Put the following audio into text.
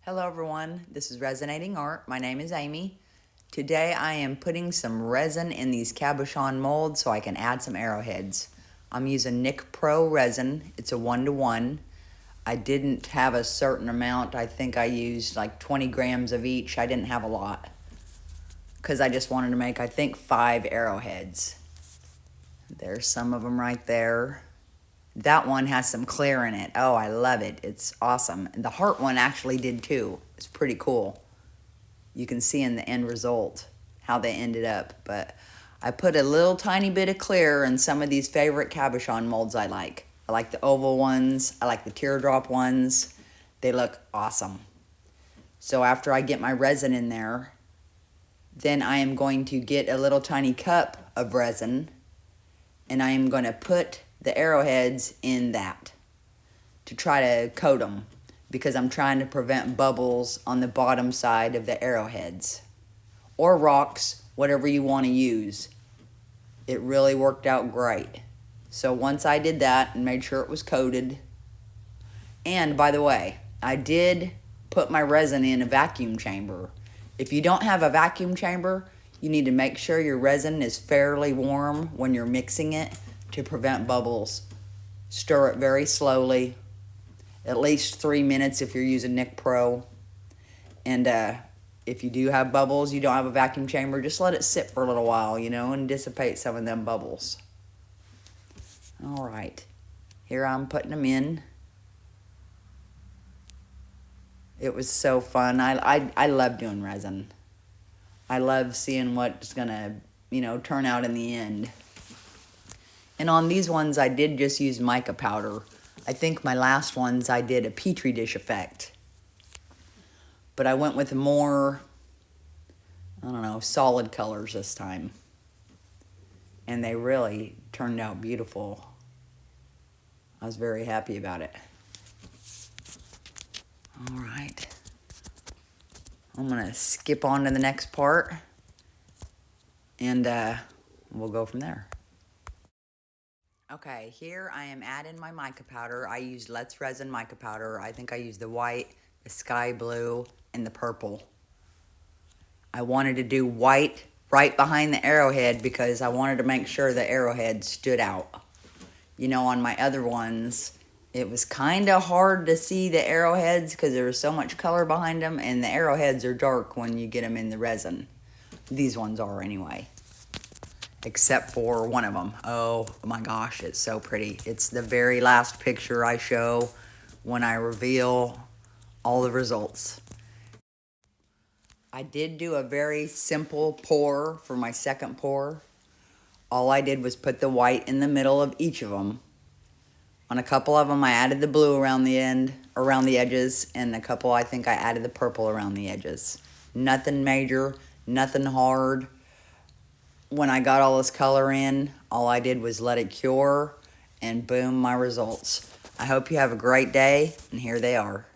Hello everyone, this is Resonating Art. My name is Amy. Today I am putting some resin in these cabochon molds so I can add some arrowheads. I'm using Nic Pro resin. It's a 1-to-1. I didn't have a certain amount. I think I used like 20 grams of each. I didn't have a lot because I just wanted to make, I think, 5 arrowheads. There's some of them right there. That one has some clear in it. Oh, I love it. It's awesome. And the heart one actually did too. It's pretty cool. You can see in the end result how they ended up. But I put a little tiny bit of clear in some of these favorite cabochon molds I like. I like the oval ones. I like the teardrop ones. They look awesome. So after I get my resin in there, then I am going to get a little tiny cup of resin and I am going to put the arrowheads in that to try to coat them because I'm trying to prevent bubbles on the bottom side of the arrowheads or rocks, whatever you want to use. It really worked out great. So once I did that and made sure it was coated, and by the way, I did put my resin in a vacuum chamber. If you don't have a vacuum chamber, you need to make sure your resin is fairly warm when you're mixing it to prevent bubbles. Stir it very slowly, at least 3 minutes if you're using Nic Pro. And if you do have bubbles, you don't have a vacuum chamber, just let it sit for a little while, and dissipate some of them bubbles. All right, here I'm putting them in. It was so fun. I love doing resin. I love seeing what's gonna, turn out in the end. And on these ones, I did just use mica powder. I think my last ones, I did a Petri dish effect. But I went with more, solid colors this time. And they really turned out beautiful. I was very happy about it. All right. I'm gonna skip on to the next part. And we'll go from there. Okay, here I am adding my mica powder. I used Let's Resin mica powder. I think I used the white, the sky blue, and the purple. I wanted to do white right behind the arrowhead because I wanted to make sure the arrowhead stood out. On my other ones, it was kind of hard to see the arrowheads because there was so much color behind them, and the arrowheads are dark when you get them in the resin. These ones are anyway. Except for one of them. Oh my gosh, it's so pretty. It's the very last picture I show when I reveal all the results. I did do a very simple pour for my second pour. All I did was put the white in the middle of each of them. On a couple of them, I added the blue around the edges, and a couple, I think I added the purple around the edges. Nothing major, nothing hard. When I got all this color in, all I did was let it cure, and boom, my results. I hope you have a great day, and here they are.